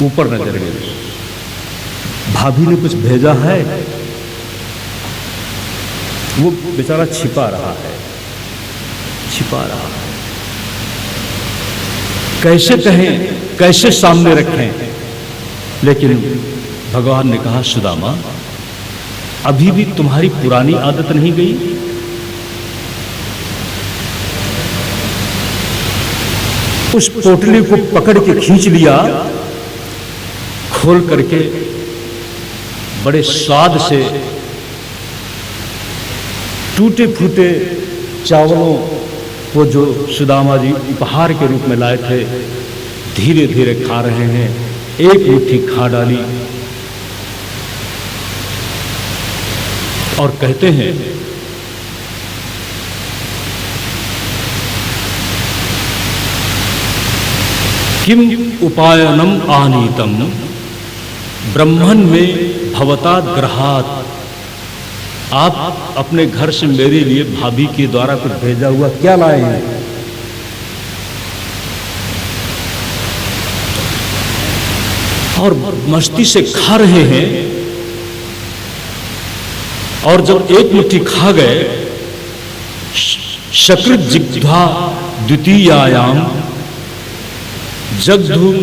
ऊपर नजर गई, भाभी ने कुछ भेजा है, वो बेचारा छिपा रहा है, छिपा रहा है। कैसे कहें, कैसे सामने रखें? लेकिन भगवान ने कहा, सुदामा अभी भी तुम्हारी पुरानी आदत नहीं गई? उस पोटली को पकड़ के खींच लिया, खोल करके बड़े स्वाद से टूटे फूटे चावलों को जो सुदामा जी उपहार के रूप में लाए थे, धीरे धीरे खा रहे हैं। एक मुट्ठी खा डाली और कहते हैं, किम उपायनम आनीतम ब्रह्मन में भवता ग्रहात। आप अपने घर से मेरे लिए भाभी के द्वारा कुछ भेजा हुआ क्या लाए हैं? और मस्ती से खा रहे हैं। और जब एक मुट्ठी खा गए, शकृत जिग्धा द्वितीयायाम जगधूम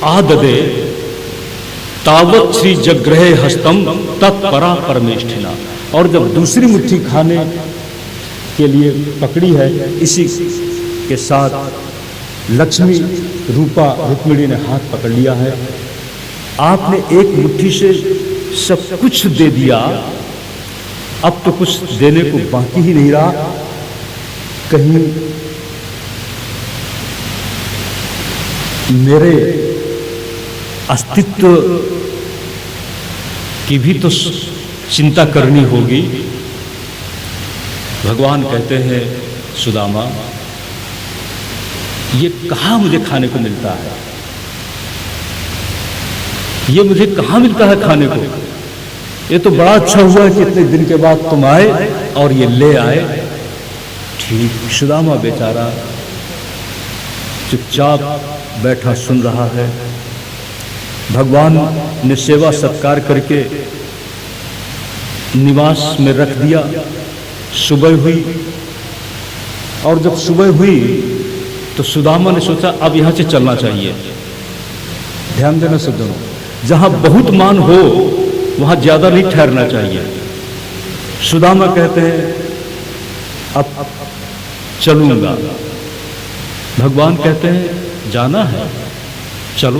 आददे तावत श्री जग्रहे हस्तम तत्परा परमेष्ठिना। और जब दूसरी मुट्ठी खाने के लिए पकड़ी है, इसी के साथ लक्ष्मी रूपा रुक्मिणी ने हाथ पकड़ लिया है। आपने एक मुट्ठी से सब कुछ दे दिया, अब तो कुछ देने को बाकी ही नहीं रहा। कहीं मेरे अस्तित्व की भी तो चिंता करनी होगी। भगवान कहते हैं, सुदामा ये कहाँ मुझे खाने को मिलता है? ये मुझे कहाँ मिलता है खाने को? ये तो बड़ा अच्छा हुआ कि इतने दिन के बाद तुम आए और ये ले आए। ठीक, सुदामा बेचारा चुपचाप बैठा सुन रहा है। भगवान ने सेवा सत्कार करके निवास में रख दिया। सुबह हुई, और जब सुबह हुई तो सुदामा ने सोचा अब यहां से चलना चाहिए। ध्यान देना सब दोनों, जहां बहुत मान हो वहां ज्यादा नहीं ठहरना चाहिए। सुदामा कहते हैं अब चलूंगा। भगवान कहते हैं जाना है, चलो।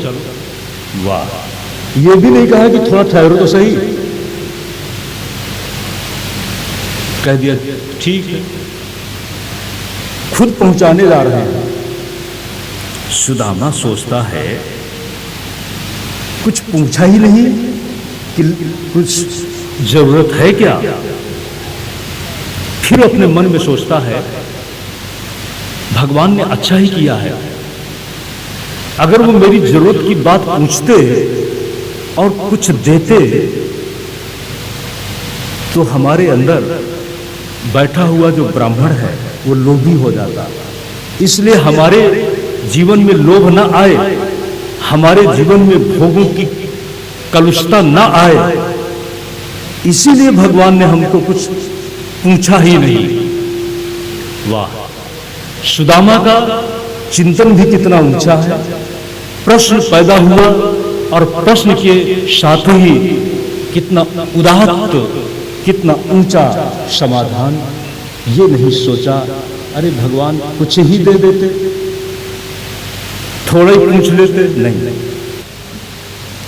वाह, ये भी नहीं कहा कि थोड़ा ठहरो तो सही, कह दिया ठीक है, खुद पहुंचाने जा रहे हैं। सुदामा सोचता है कुछ पूछा ही नहीं कि कुछ जरूरत है क्या। फिर अपने मन में सोचता है भगवान ने अच्छा ही किया है। अगर वो मेरी जरूरत की बात पूछते और कुछ देते तो हमारे अंदर बैठा हुआ जो ब्राह्मण है वो लोभी हो जाता। इसलिए हमारे जीवन में लोभ न आए, हमारे जीवन में भोगों की कलुषता न आए, इसीलिए भगवान ने हमको कुछ पूछा ही नहीं। वाह, सुदामा का चिंतन भी कितना ऊंचा है। प्रश्न पैदा हुआ और प्रश्न के साथ ही कितना उदात्त, कितना ऊंचा समाधान। ये नहीं सोचा अरे भगवान कुछ ही दे देते, थोड़ा ही पूछ लेते। नहीं,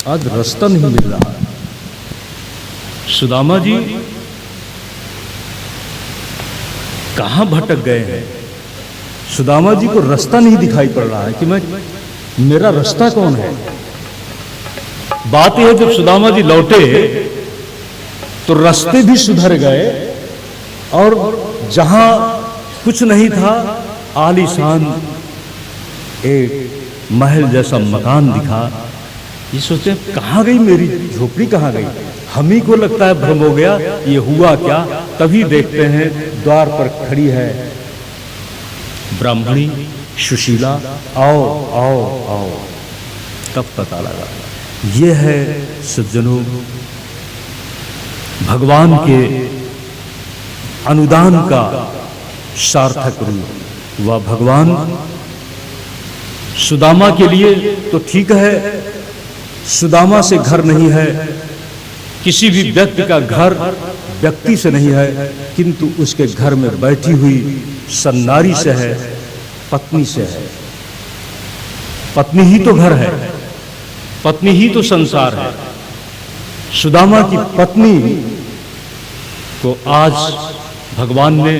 आज रास्ता नहीं मिल रहा। सुदामा जी कहां भटक गए हैं? सुदामा जी को रास्ता नहीं दिखाई पड़ रहा है कि मेरा रास्ता कौन है। बात यह, जब सुदामा जी लौटे तो रास्ते भी सुधर गए और जहां कुछ नहीं था आलीशान एक महल जैसा मकान दिखा। ये सोचे कहां गई मेरी झोपड़ी, कहां गई? हम ही को लगता है भ्रम हो गया, ये हुआ क्या? तभी देखते हैं द्वार पर खड़ी है ब्राह्मणी सुशीला। आओ आओ आओ। तब पता लगा। ये है सज्जनों भगवान के अनुदान का सार्थक रूप। वह भगवान सुदामा के लिए तो ठीक है, सुदामा से घर नहीं है, किसी भी व्यक्ति का घर व्यक्ति से नहीं है, किंतु उसके घर में बैठी हुई सन्नारी से है, पत्नी से है। पत्नी ही तो घर है, पत्नी ही तो संसार है। सुदामा की पत्नी को आज भगवान ने,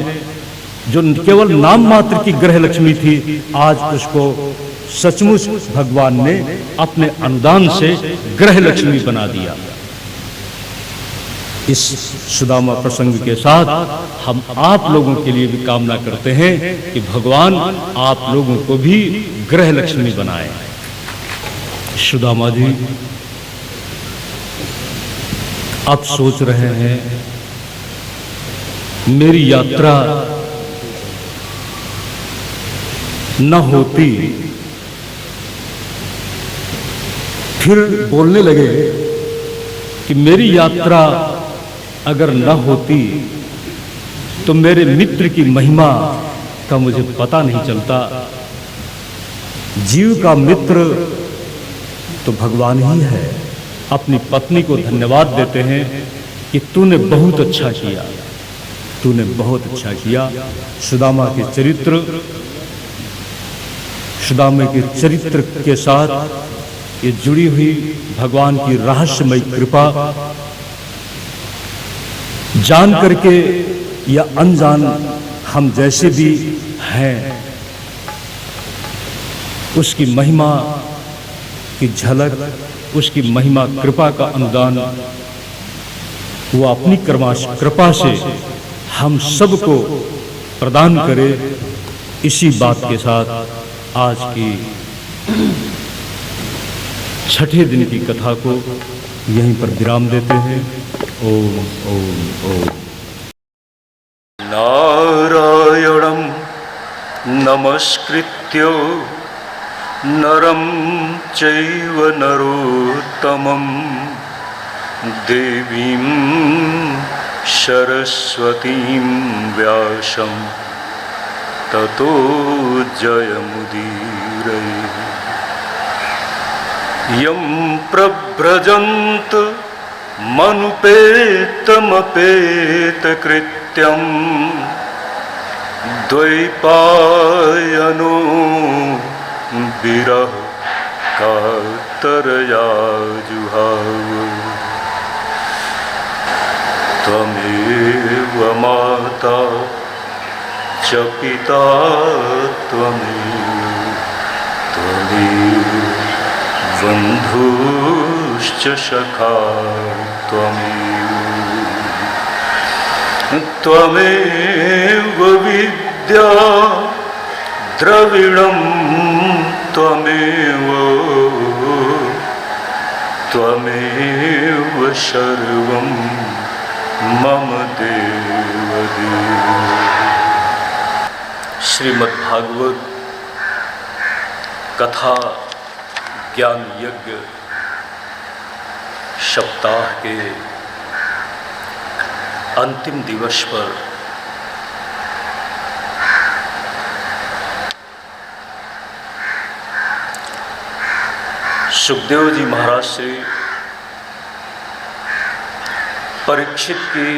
जो केवल नाम मात्र की गृह लक्ष्मी थी, आज उसको सचमुच भगवान ने अपने अनुदान से गृह लक्ष्मी बना दिया। इस सुदामा प्रसंग के साथ हम आप लोगों के लिए भी कामना करते हैं कि भगवान आप लोगों को भी गृह लक्ष्मी बनाए। सुदामा जी अब सोच रहे हैं मेरी यात्रा न होती, फिर बोलने लगे कि मेरी यात्रा अगर न होती तो मेरे मित्र की महिमा का मुझे पता नहीं चलता। जीव का मित्र तो भगवान ही है। अपनी पत्नी को धन्यवाद देते हैं कि तूने बहुत अच्छा किया, तूने बहुत अच्छा किया। सुदामा के चरित्र के साथ ये जुड़ी हुई भगवान की रहस्यमय कृपा जान करके या अनजान हम जैसे भी हैं, उसकी महिमा की झलक, उसकी महिमा कृपा का अनुदान वो अपनी कृपा से हम सबको प्रदान करे। इसी बात के साथ आज की छठे दिन की कथा को यहीं पर विराम देते हैं। ओम ओम ओम। नारायणं नमस्कृत्य नरं चैव नरोत्तमं देवीं सरस्वतीं व्यासं ततो जयमुदीरये। यं प्रव्रजन्त मनुपेतमपेतकृत्यं द्वैपायनो विरह कातरया जुहाव। त्वमेव माता च पिता त्वमेव बन्धुश्च सखा त्वमेव विद्या द्रविणं त्वमेव सर्वं मम देवदेव। श्रीमद्भागवत कथा ज्ञान यज्ञ सप्ताह के अंतिम दिवस पर सुखदेव जी महाराज से परीक्षित की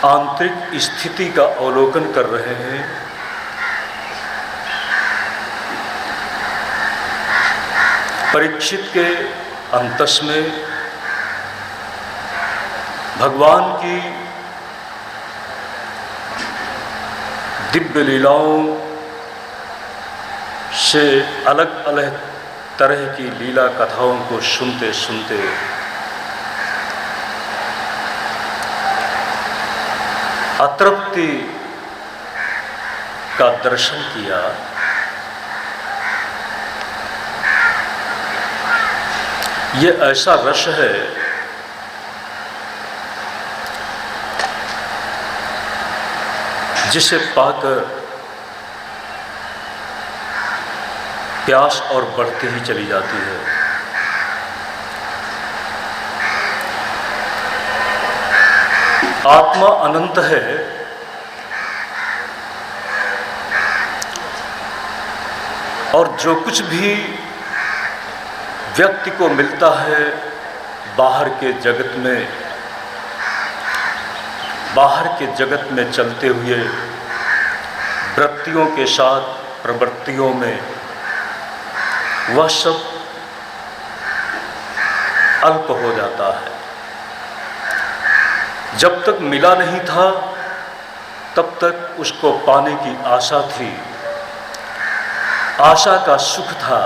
आंतरिक स्थिति का अवलोकन कर रहे हैं। परीक्षित के अंतस में भगवान की दिव्य लीलाओं से अलग अलग तरह की लीला कथाओं को सुनते सुनते अतृप्ति का दर्शन किया। ये ऐसा रस है जिसे पाकर प्यास और बढ़ती ही चली जाती है। आत्मा अनंत है और जो कुछ भी व्यक्ति को मिलता है बाहर के जगत में चलते हुए वृत्तियों के साथ प्रवृत्तियों में, वह सब अल्प हो जाता है। जब तक मिला नहीं था तब तक उसको पाने की आशा थी, आशा का सुख था,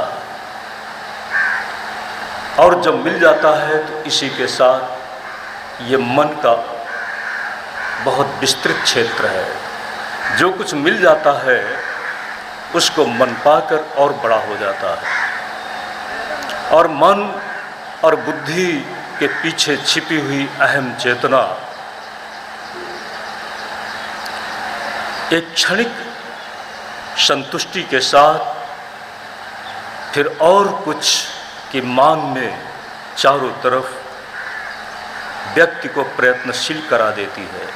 और जब मिल जाता है तो इसी के साथ ये मन का बहुत विस्तृत क्षेत्र है। जो कुछ मिल जाता है उसको मन पाकर और बड़ा हो जाता है, और मन और बुद्धि के पीछे छिपी हुई अहम चेतना एक क्षणिक संतुष्टि के साथ फिर और कुछ की मांग में चारों तरफ व्यक्ति को प्रयत्नशील करा देती है।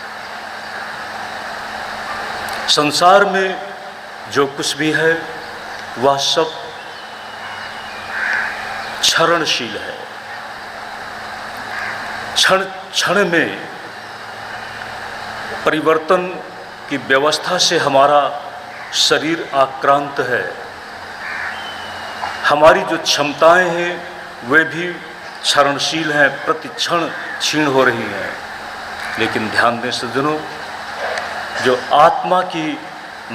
संसार में जो कुछ भी है वह सब क्षरणशील है। क्षण क्षण में परिवर्तन की व्यवस्था से हमारा शरीर आक्रांत है। हमारी जो क्षमताएं हैं वे भी क्षरणशील हैं, प्रति क्षण क्षीण हो रही हैं। लेकिन ध्यान दें सज्जनों, जो आत्मा की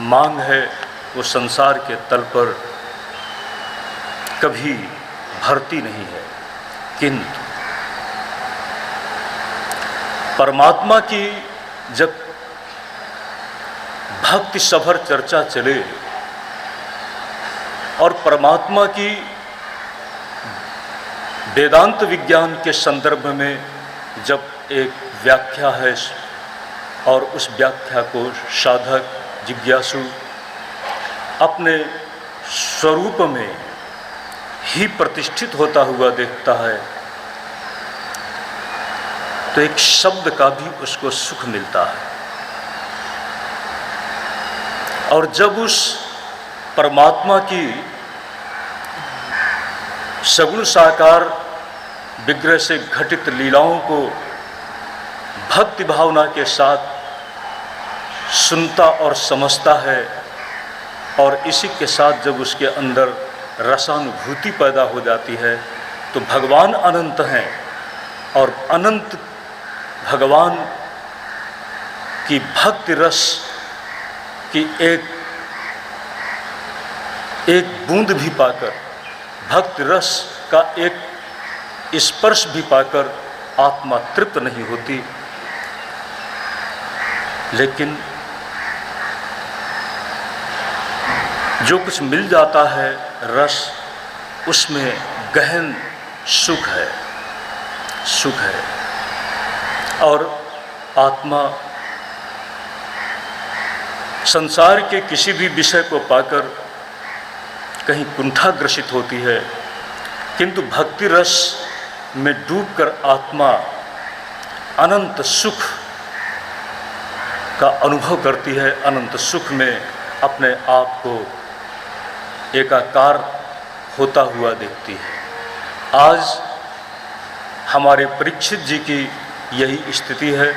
मांग है वो संसार के तल पर कभी भरती नहीं है, किंतु परमात्मा की जब भक्ति सभर चर्चा चले और परमात्मा की वेदांत विज्ञान के संदर्भ में जब एक व्याख्या है और उस व्याख्या को साधक जिज्ञासु अपने स्वरूप में ही प्रतिष्ठित होता हुआ देखता है तो एक शब्द का भी उसको सुख मिलता है। और जब उस परमात्मा की सगुण साकार विग्रह से घटित लीलाओं को भक्ति भावना के साथ सुनता और समझता है, और इसी के साथ जब उसके अंदर रसानुभूति पैदा हो जाती है तो भगवान अनंत हैं और अनंत भगवान की भक्ति रस की एक बूंद भी पाकर, भक्ति रस का एक स्पर्श भी पाकर आत्मा तृप्त नहीं होती। लेकिन जो कुछ मिल जाता है रस, उसमें गहन सुख है, सुख है। और आत्मा संसार के किसी भी विषय को पाकर कहीं कुंठाग्रसित होती है, किंतु भक्ति रस में डूबकर आत्मा अनंत सुख का अनुभव करती है, अनंत सुख में अपने आप को एकाकार होता हुआ देखती है। आज हमारे परीक्षित जी की यही स्थिति है।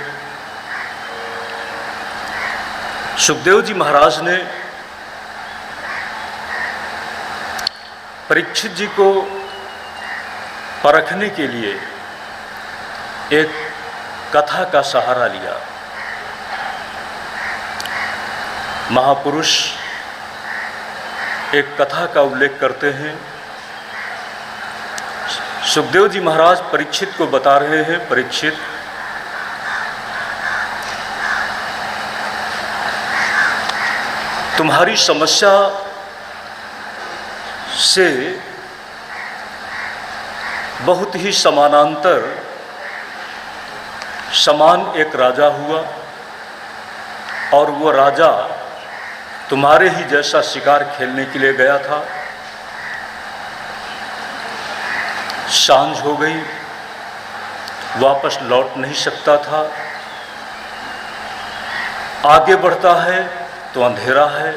सुखदेव जी महाराज ने परीक्षित जी को परखने के लिए एक कथा का सहारा लिया। महापुरुष एक कथा का उल्लेख करते हैं। सुखदेव जी महाराज परीक्षित को बता रहे हैं, परीक्षित, तुम्हारी समस्या से बहुत ही समानांतर समान एक राजा हुआ, और वो राजा तुम्हारे ही जैसा शिकार खेलने के लिए गया था, सांझ हो गई, वापस लौट नहीं सकता था। आगे बढ़ता है तो अंधेरा है,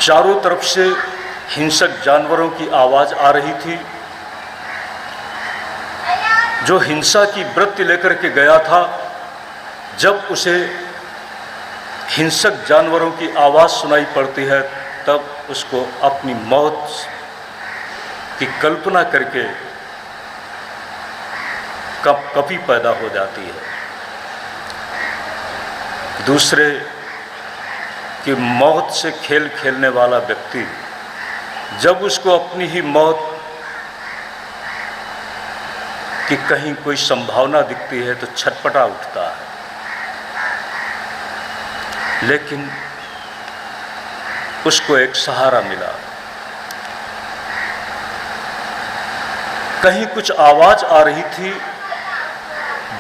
चारों तरफ से हिंसक जानवरों की आवाज आ रही थी। जो हिंसा की वृत्ति लेकर के गया था, जब उसे हिंसक जानवरों की आवाज सुनाई पड़ती है, तब उसको अपनी मौत की कल्पना करके कपी पैदा हो जाती है। दूसरे की मौत से खेल खेलने वाला व्यक्ति जब उसको अपनी ही मौत की कहीं कोई संभावना दिखती है तो छटपटा उठता है, लेकिन उसको एक सहारा मिला। कहीं कुछ आवाज आ रही थी,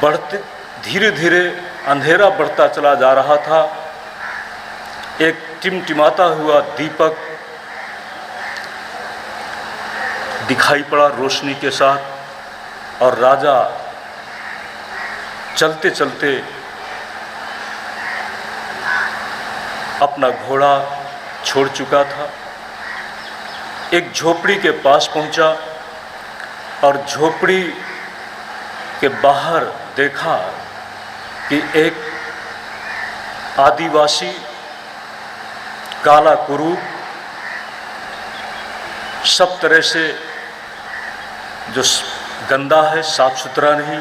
बढ़ते धीरे धीरे अंधेरा बढ़ता चला जा रहा था। एक टिमटिमाता हुआ दीपक दिखाई पड़ा रोशनी के साथ, और राजा चलते चलते अपना घोड़ा छोड़ चुका था। एक झोपड़ी के पास पहुंचा और झोपड़ी के बाहर देखा कि एक आदिवासी काला कुरूप सब तरह से जो गंदा है, साफ सुथरा नहीं,